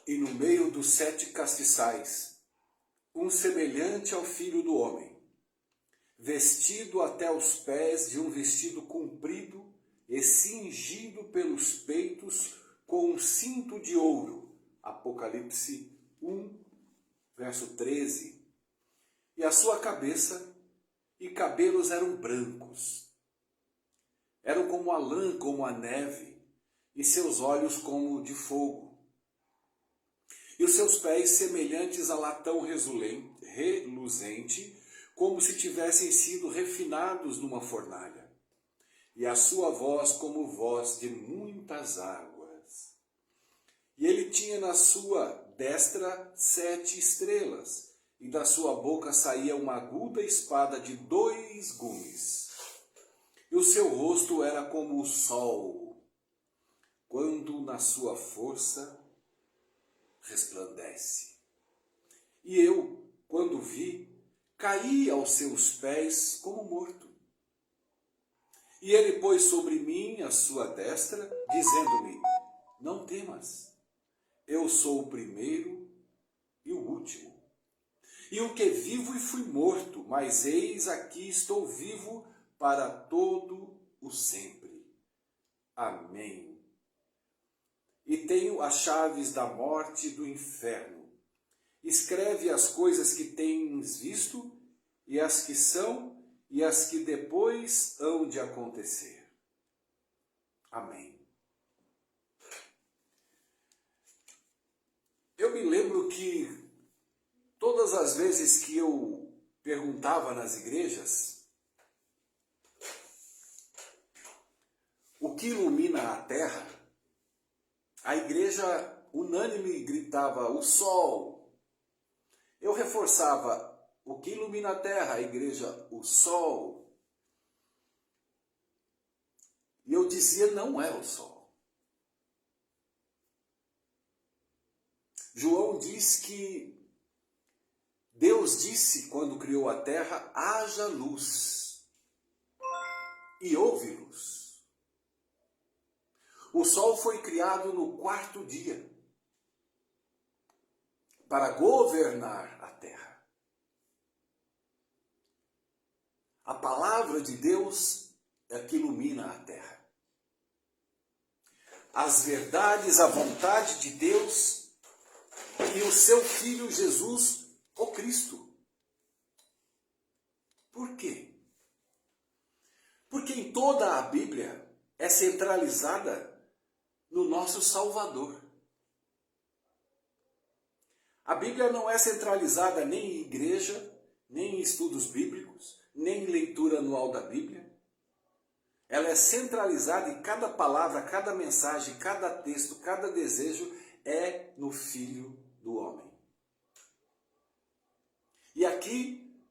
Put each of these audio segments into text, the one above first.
E no meio dos 7 castiçais, um semelhante ao Filho do Homem, vestido até os pés de um vestido comprido e cingido pelos peitos com um cinto de ouro. Apocalipse 1, verso 13. E a sua cabeça e cabelos eram brancos. Eram como a lã, como a neve, e seus olhos como de fogo. E os seus pés semelhantes a latão reluzente, como se tivessem sido refinados numa fornalha, e a sua voz como voz de muitas águas. E ele tinha na sua destra 7 estrelas, e da sua boca saía uma aguda espada de 2 gumes. E o seu rosto era como o sol, quando na sua força resplandece. E eu, quando vi, caí aos seus pés como morto. E ele pôs sobre mim a sua destra, dizendo-me: não temas, eu sou o primeiro e o último. E o que vivo e fui morto, mas eis aqui estou vivo para todo o sempre. Amém. E tenho as chaves da morte e do inferno. Escreve as coisas que tens visto, e as que são, e as que depois hão de acontecer. Amém. Eu me lembro que todas as vezes que eu perguntava nas igrejas o que ilumina a terra, a igreja unânime gritava: o sol. Eu reforçava: o que ilumina a terra? A igreja: o sol. E eu dizia: não é o sol. João diz que Deus disse, quando criou a terra: haja luz. E houve luz. O sol foi criado no 4º dia para governar a terra. A palavra de Deus é que ilumina a terra. As verdades, a vontade de Deus e o seu Filho Jesus, o Cristo. Por quê? Porque em toda a Bíblia é centralizada no nosso Salvador. A Bíblia não é centralizada nem em igreja, nem em estudos bíblicos, nem em leitura anual da Bíblia. Ela é centralizada em cada palavra, cada mensagem, cada texto, cada desejo é no Filho do Homem. E aqui,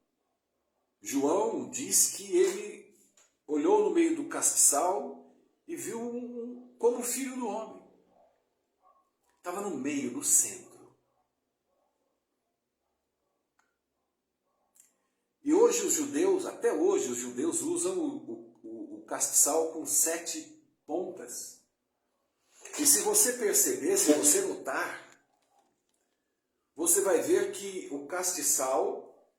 João diz que ele olhou no meio do castiçal e viu como Filho do Homem. Estava no meio, no centro. E hoje os judeus, até hoje os judeus usam o castiçal com 7 pontas. E se você perceber, se você notar, você vai ver que o castiçal,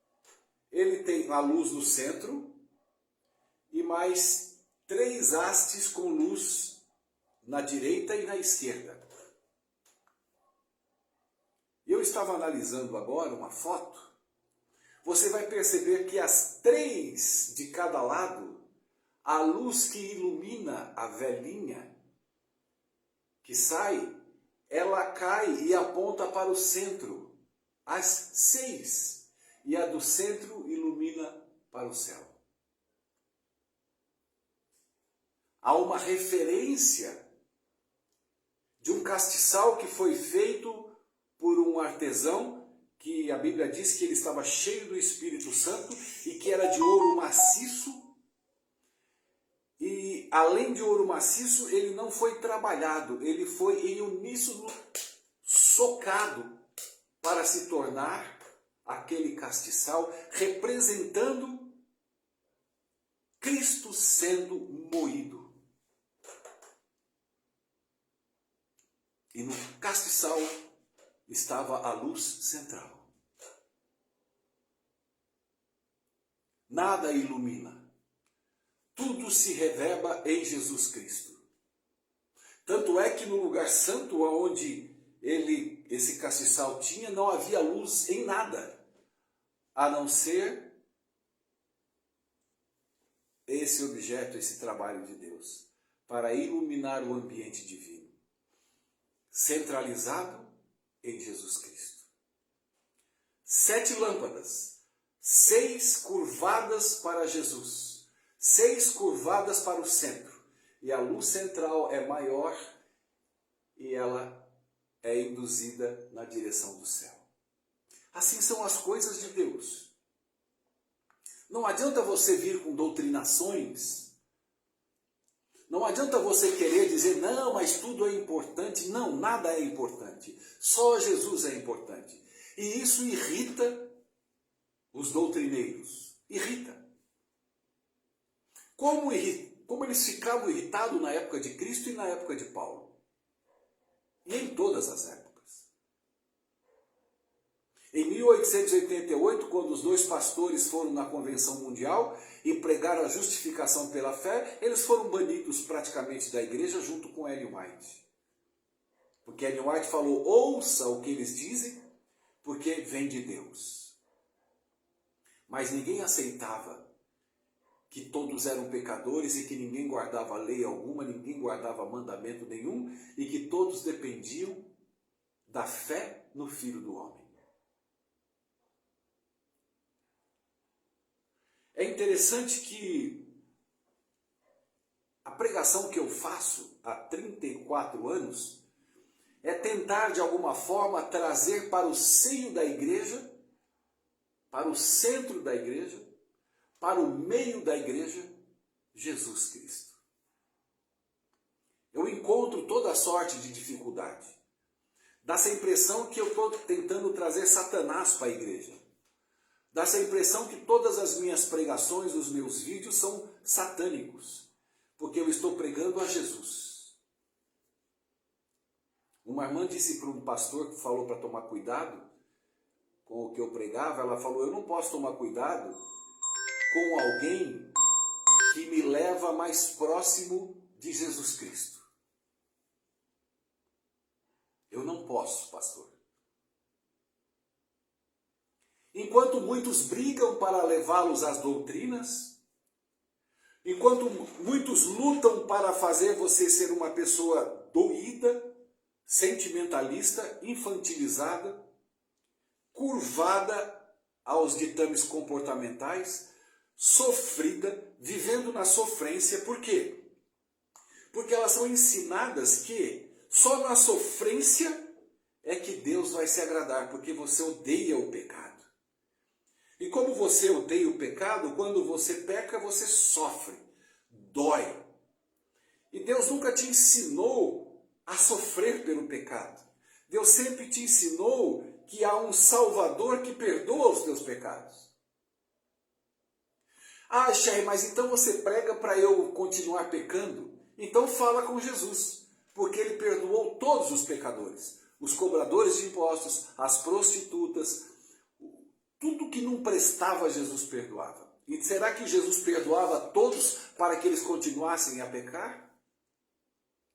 ele tem a luz no centro e mais 3 hastes com luz na direita e na esquerda. Eu estava analisando agora uma foto. Você vai perceber que as 3 de cada lado, a luz que ilumina a velhinha que sai, ela cai e aponta para o centro, as 6. E a do centro ilumina para o céu. Há uma referência de um castiçal que foi feito por um artesão, que a Bíblia diz que ele estava cheio do Espírito Santo e que era de ouro maciço. E além de ouro maciço, ele não foi trabalhado, ele foi em uníssono socado para se tornar aquele castiçal, representando Cristo sendo moído. E no castiçal estava a luz central. Nada ilumina. Tudo se revela em Jesus Cristo. Tanto é que no lugar santo onde esse castiçal tinha, não havia luz em nada, a não ser esse objeto, esse trabalho de Deus, para iluminar o ambiente divino, centralizado em Jesus Cristo. 7 lâmpadas, 6 curvadas para Jesus, 6 curvadas para o centro, e a luz central é maior e ela é induzida na direção do céu. Assim são as coisas de Deus. Não adianta você vir com doutrinações, não adianta você querer dizer, não, mas tudo é importante. Não, nada é importante. Só Jesus é importante. E isso irrita os doutrineiros. Irrita. Como eles ficavam irritados na época de Cristo e na época de Paulo. E em todas as épocas. Em 1888, quando os 2 pastores foram na Convenção Mundial e pregaram a justificação pela fé, eles foram banidos praticamente da igreja junto com Ellen White. Porque Ellen White falou, ouça o que eles dizem, porque vem de Deus. Mas ninguém aceitava que todos eram pecadores e que ninguém guardava lei alguma, ninguém guardava mandamento nenhum e que todos dependiam da fé no Filho do Homem. É interessante que a pregação que eu faço há 34 anos é tentar de alguma forma trazer para o seio da igreja, para o centro da igreja, para o meio da igreja, Jesus Cristo. Eu encontro toda sorte de dificuldade. Dá-se a impressão que eu estou tentando trazer Satanás para a igreja. Dá-se a impressão que todas as minhas pregações, os meus vídeos são satânicos, porque eu estou pregando a Jesus. Uma irmã disse para um pastor que falou para tomar cuidado com o que eu pregava, ela falou, eu não posso tomar cuidado com alguém que me leva mais próximo de Jesus Cristo. Eu não posso, pastor. Enquanto muitos brigam para levá-los às doutrinas, enquanto muitos lutam para fazer você ser uma pessoa doída, sentimentalista, infantilizada, curvada aos ditames comportamentais, sofrida, vivendo na sofrência. Por quê? Porque elas são ensinadas que só na sofrência é que Deus vai se agradar, porque você odeia o pecado. E como você odeia o pecado, quando você peca, você sofre, dói. E Deus nunca te ensinou a sofrer pelo pecado. Deus sempre te ensinou que há um Salvador que perdoa os teus pecados. Ah, Sherry, mas então você prega para eu continuar pecando? Então fala com Jesus, porque ele perdoou todos os pecadores. Os cobradores de impostos, as prostitutas, tudo que não prestava, Jesus perdoava. E será que Jesus perdoava todos para que eles continuassem a pecar?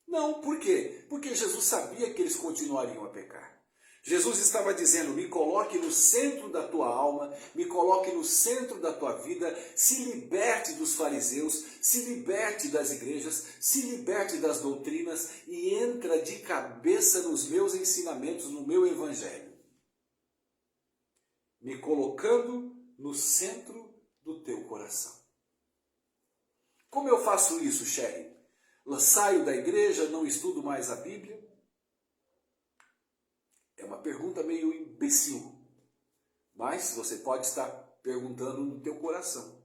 Não, por quê? Porque Jesus sabia que eles continuariam a pecar. Jesus estava dizendo, me coloque no centro da tua alma, me coloque no centro da tua vida, se liberte dos fariseus, se liberte das igrejas, se liberte das doutrinas e entra de cabeça nos meus ensinamentos, no meu evangelho. Me colocando no centro do teu coração. Como eu faço isso, Sherry? Saio da igreja, não estudo mais a Bíblia? É uma pergunta meio imbecil, mas você pode estar perguntando no teu coração.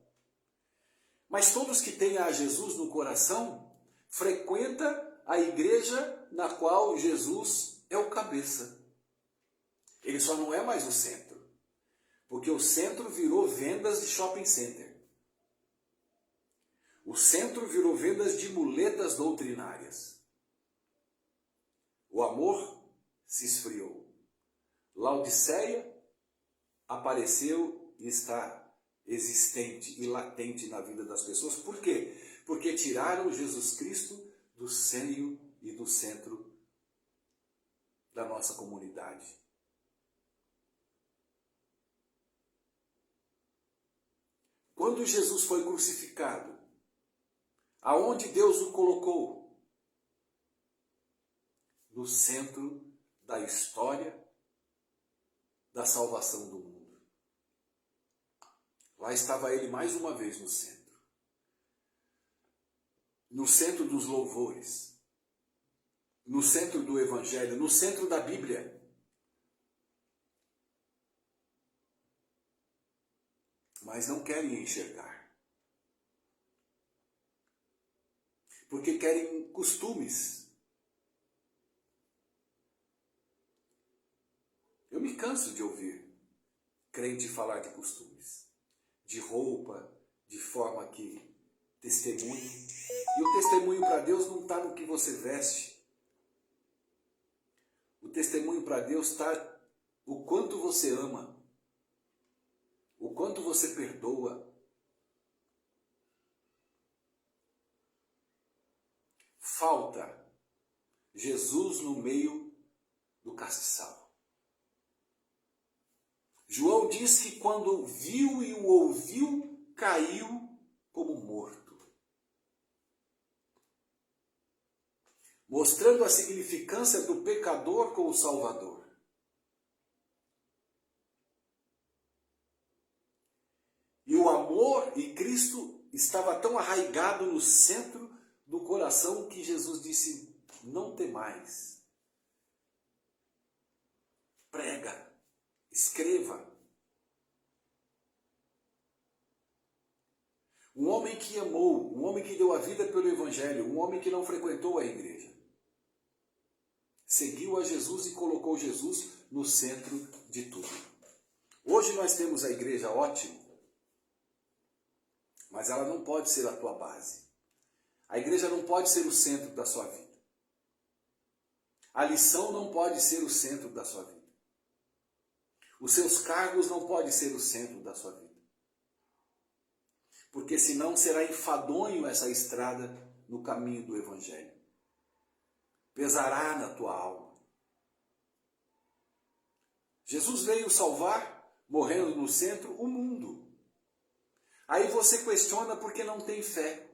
Mas todos que têm a Jesus no coração, frequenta a igreja na qual Jesus é o cabeça. Ele só não é mais o centro. Porque o centro virou vendas de shopping center. O centro virou vendas de muletas doutrinárias. O amor se esfriou. Laodiceia apareceu e está existente e latente na vida das pessoas. Por quê? Porque tiraram Jesus Cristo do seio e do centro da nossa comunidade. Quando Jesus foi crucificado, aonde Deus o colocou? No centro da história da salvação do mundo. Lá estava ele mais uma vez no centro. No centro dos louvores. No centro do Evangelho, no centro da Bíblia. Mas não querem enxergar. Porque querem costumes. Eu me canso de ouvir crente falar de costumes, de roupa, de forma que testemunho. E o testemunho para Deus não está no que você veste. O testemunho para Deus está o quanto você ama, o quanto você perdoa. Falta Jesus no meio do castiçal. João diz que quando viu e o ouviu, caiu como morto. Mostrando a significância do pecador com o Salvador. E o amor e Cristo estava tão arraigado no centro do coração que Jesus disse, não temais. Prega. Escreva. Um homem que amou, um homem que deu a vida pelo Evangelho, um homem que não frequentou a igreja. Seguiu a Jesus e colocou Jesus no centro de tudo. Hoje nós temos a igreja ótima, mas ela não pode ser a tua base. A igreja não pode ser o centro da sua vida. A lição não pode ser o centro da sua vida. Os seus cargos não podem ser o centro da sua vida. Porque senão será enfadonho essa estrada no caminho do Evangelho. Pesará na tua alma. Jesus veio salvar, morrendo no centro, o mundo. Aí você questiona porque não tem fé.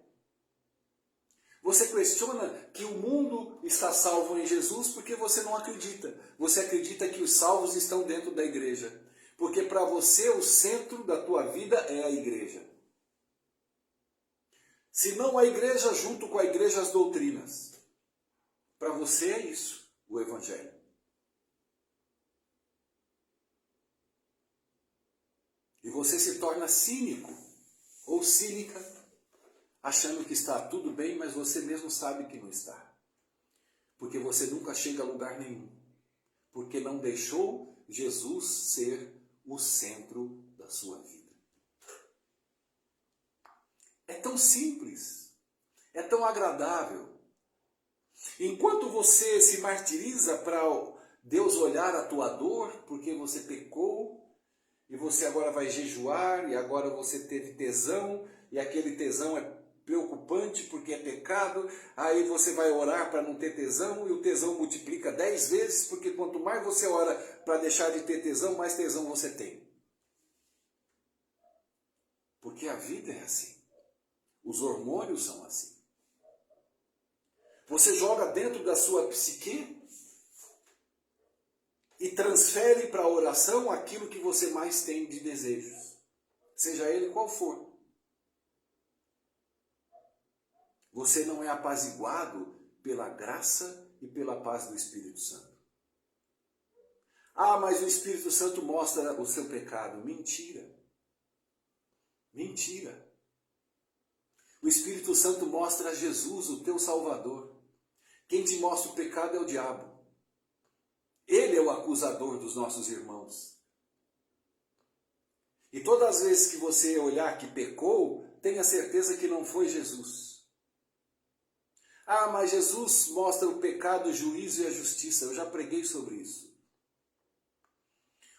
Você questiona que o mundo está salvo em Jesus porque você não acredita. Você acredita que os salvos estão dentro da igreja. Porque para você o centro da tua vida é a igreja. Se não a igreja junto com a igreja as doutrinas. Para você é isso, o Evangelho. E você se torna cínico ou cínica, achando que está tudo bem, mas você mesmo sabe que não está. Porque você nunca chega a lugar nenhum. Porque não deixou Jesus ser o centro da sua vida. É tão simples. É tão agradável. Enquanto você se martiriza para Deus olhar a tua dor, porque você pecou, e você agora vai jejuar, e agora você teve tesão, e aquele tesão é preocupante porque é pecado, aí você vai orar para não ter tesão, e o tesão multiplica 10 vezes, porque quanto mais você ora para deixar de ter tesão, mais tesão você tem. Porque a vida é assim. Os hormônios são assim. Você joga dentro da sua psique e transfere para a oração aquilo que você mais tem de desejos, seja ele qual for. Você não é apaziguado pela graça e pela paz do Espírito Santo. Ah, mas o Espírito Santo mostra o seu pecado. Mentira. Mentira. O Espírito Santo mostra Jesus, o teu Salvador. Quem te mostra o pecado é o diabo. Ele é o acusador dos nossos irmãos. E todas as vezes que você olhar que pecou, tenha certeza que não foi Jesus. Ah, mas Jesus mostra o pecado, o juízo e a justiça. Eu já preguei sobre isso.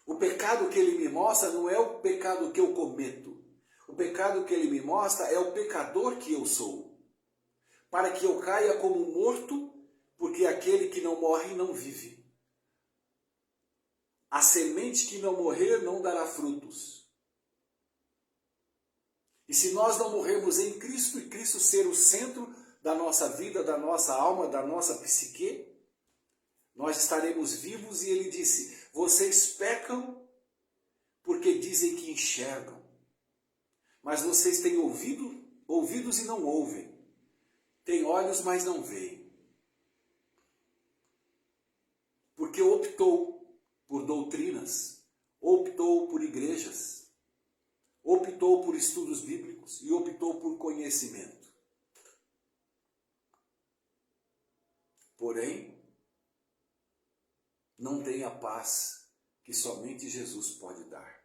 O pecado que ele me mostra não é o pecado que eu cometo. O pecado que ele me mostra é o pecador que eu sou. Para que eu caia como morto, porque aquele que não morre não vive. A semente que não morrer não dará frutos. E se nós não morrermos em Cristo, e Cristo ser o centro da nossa vida, da nossa alma, da nossa psique, nós estaremos vivos. E ele disse, vocês pecam porque dizem que enxergam. Mas vocês têm ouvidos e não ouvem. Têm olhos, mas não veem. Porque optou por doutrinas, optou por igrejas, optou por estudos bíblicos e optou por conhecimento. Porém, não tem a paz que somente Jesus pode dar.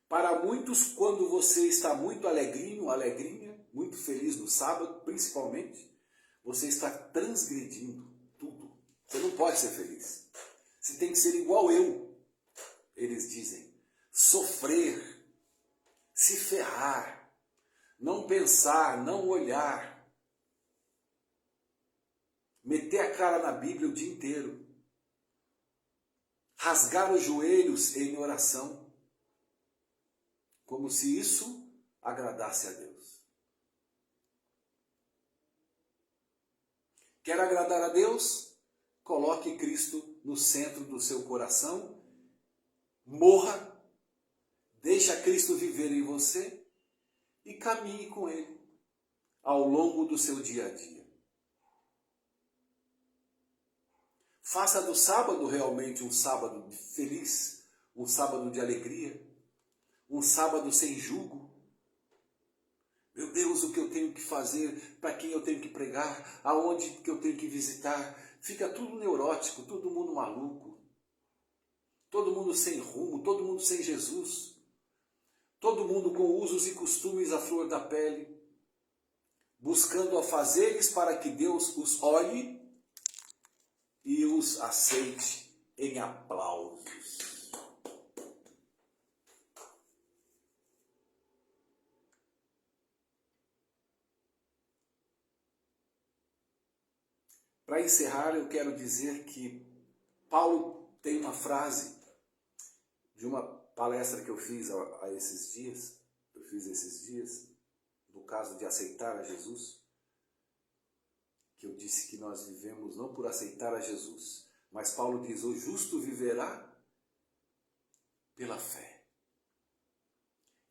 Para muitos, quando você está muito alegrinho, alegrinha, muito feliz no sábado, principalmente, você está transgredindo tudo. Você não pode ser feliz. Você tem que ser igual eu, eles dizem. Sofrer, se ferrar, não pensar, não olhar. Meter a cara na Bíblia o dia inteiro. Rasgar os joelhos em oração. Como se isso agradasse a Deus. Quer agradar a Deus? Coloque Cristo no centro do seu coração. Morra. Deixa Cristo viver em você. E caminhe com Ele ao longo do seu dia a dia. Faça do sábado realmente um sábado feliz, um sábado de alegria, um sábado sem julgo. Meu Deus, o que eu tenho que fazer, para quem eu tenho que pregar, aonde que eu tenho que visitar. Fica tudo neurótico, todo mundo maluco, todo mundo sem rumo, todo mundo sem Jesus, todo mundo com usos e costumes à flor da pele, buscando afazeres para que Deus os olhe e os aceite em aplausos. Para encerrar, eu quero dizer que Paulo tem uma frase de uma palestra que eu fiz há esses dias, no caso de aceitar a Jesus, que eu disse que nós vivemos não por aceitar a Jesus, mas Paulo diz, o justo viverá pela fé.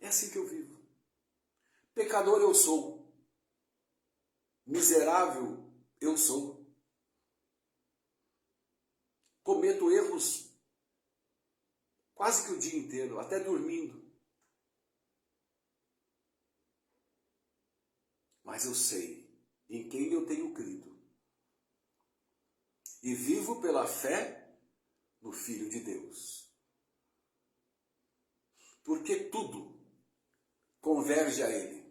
É assim que eu vivo. Pecador eu sou. Miserável eu sou. Cometo erros quase que o dia inteiro, até dormindo. Mas eu sei em quem eu tenho crido. E vivo pela fé no Filho de Deus. Porque tudo converge a Ele.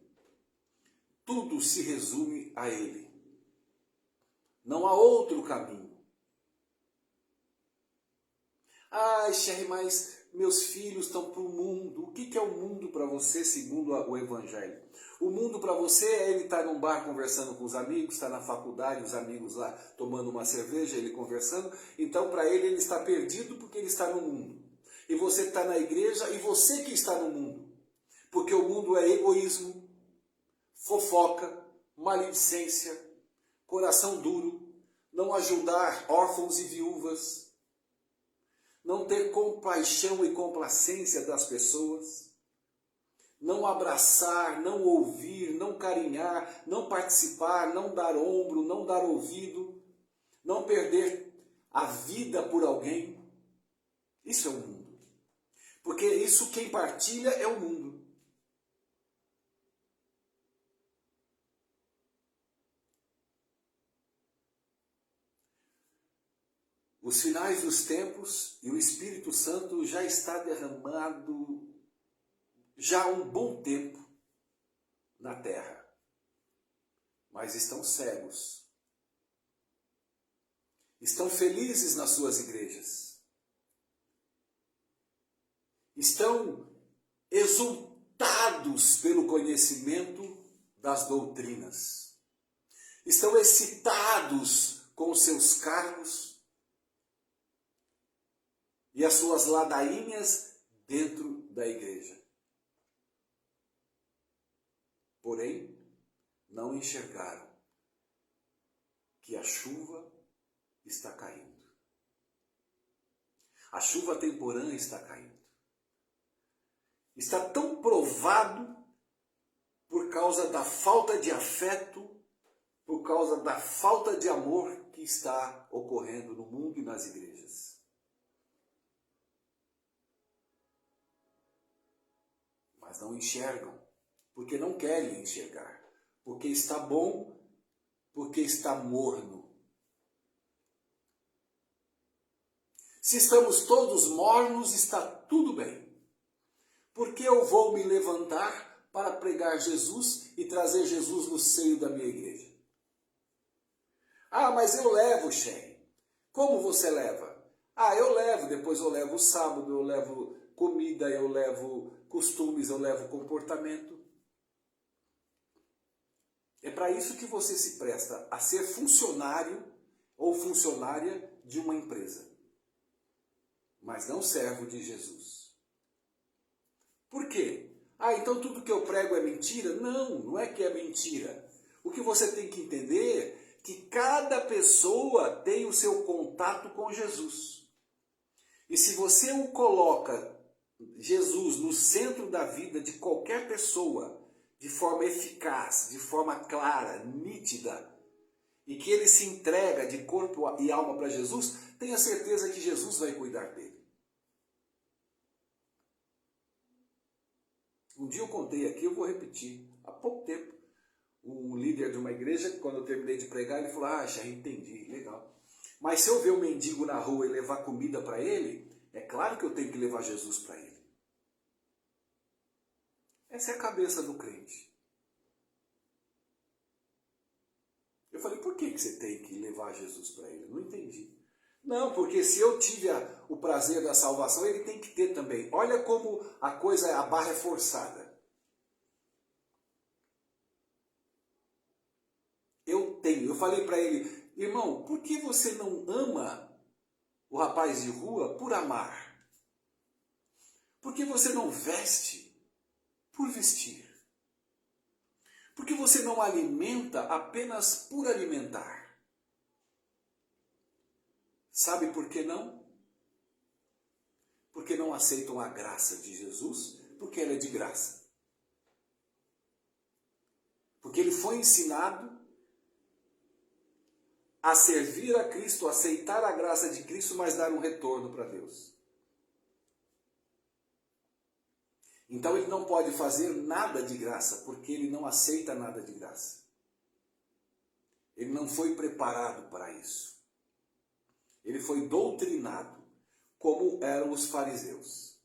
Tudo se resume a Ele. Não há outro caminho. Ah, Sherry, mas meus filhos estão para o mundo. O que é o mundo para você, segundo o Evangelho? O mundo para você é ele estar num bar conversando com os amigos, estar na faculdade, os amigos lá tomando uma cerveja, ele conversando. Então, para ele está perdido porque ele está no mundo. E você está na igreja e você que está no mundo. Porque o mundo é egoísmo, fofoca, maledicência, coração duro, não ajudar órfãos e viúvas, não ter compaixão e complacência das pessoas, não abraçar, não ouvir, não carinhar, não participar, não dar ombro, não dar ouvido, não perder a vida por alguém. Isso é o mundo. Porque isso quem partilha é o mundo. Os finais dos tempos e o Espírito Santo já está derramado já há um bom tempo na terra, mas estão cegos, estão felizes nas suas igrejas, estão exultados pelo conhecimento das doutrinas, estão excitados com os seus cargos e as suas ladainhas dentro da igreja. Porém, não enxergaram que a chuva está caindo. A chuva temporã está caindo. está tão provado por causa da falta de afeto, por causa da falta de amor que está ocorrendo no mundo e nas igrejas. Mas não enxergam, porque não querem enxergar, porque está bom, porque está morno. Se estamos todos mornos, está tudo bem. Porque eu vou me levantar para pregar Jesus e trazer Jesus no seio da minha igreja. Ah, mas eu levo, Sherry. Como você leva? Ah, eu levo, depois eu levo o sábado, eu levo comida, eu levo costumes, eu levo comportamento. É para isso que você se presta a ser funcionário ou funcionária de uma empresa, mas não servo de Jesus. Por quê? Ah, então tudo que eu prego é mentira? Não, não é que é mentira. O que você tem que entender é que cada pessoa tem o seu contato com Jesus. E se você o coloca, Jesus, no centro da vida de qualquer pessoa, de forma eficaz, de forma clara, nítida, e que ele se entrega de corpo e alma para Jesus, tenha certeza que Jesus vai cuidar dele. Um dia eu contei aqui, eu vou repetir. Há pouco tempo, um líder de uma igreja, quando eu terminei de pregar, ele falou, já entendi, legal. Mas se eu ver um mendigo na rua e levar comida para ele, é claro que eu tenho que levar Jesus para ele. Essa é a cabeça do crente. Eu falei, por que você tem que levar Jesus para ele? Não entendi. Não, porque se eu tive o prazer da salvação, ele tem que ter também. Olha como a barra é forçada. Eu falei para ele, irmão, por que você não ama o rapaz de rua por amar? Por que você não veste por vestir? Por que você não alimenta apenas por alimentar? Sabe por que não? Porque não aceitam a graça de Jesus, porque ela é de graça. Porque ele foi ensinado a servir a Cristo, a aceitar a graça de Cristo, mas dar um retorno para Deus. Então ele não pode fazer nada de graça, porque ele não aceita nada de graça. Ele não foi preparado para isso. Ele foi doutrinado, como eram os fariseus.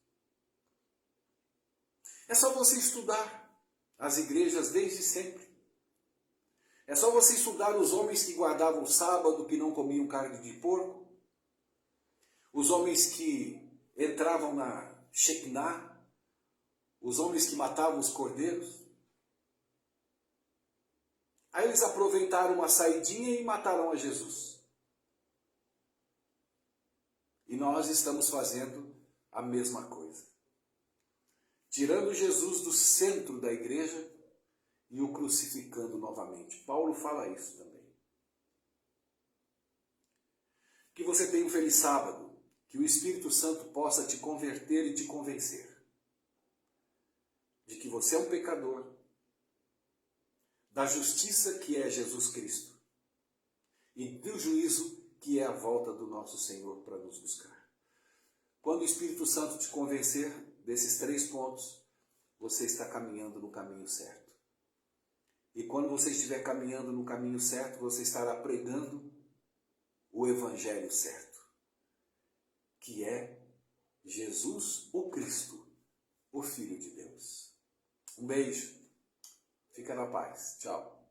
É só você estudar as igrejas desde sempre. É só você estudar os homens que guardavam o sábado, que não comiam carne de porco. Os homens que entravam na Shekinah. Os homens que matavam os cordeiros. Aí eles aproveitaram uma saidinha e mataram a Jesus. E nós estamos fazendo a mesma coisa. Tirando Jesus do centro da igreja e o crucificando novamente. Paulo fala isso também. Que você tenha um feliz sábado. Que o Espírito Santo possa te converter e te convencer de que você é um pecador, da justiça que é Jesus Cristo e do juízo que é a volta do nosso Senhor para nos buscar. Quando o Espírito Santo te convencer desses 3 pontos, você está caminhando no caminho certo. E quando você estiver caminhando no caminho certo, você estará pregando o Evangelho certo, que é Jesus, o Cristo, o Filho de Deus. Um beijo. Fica na paz. Tchau.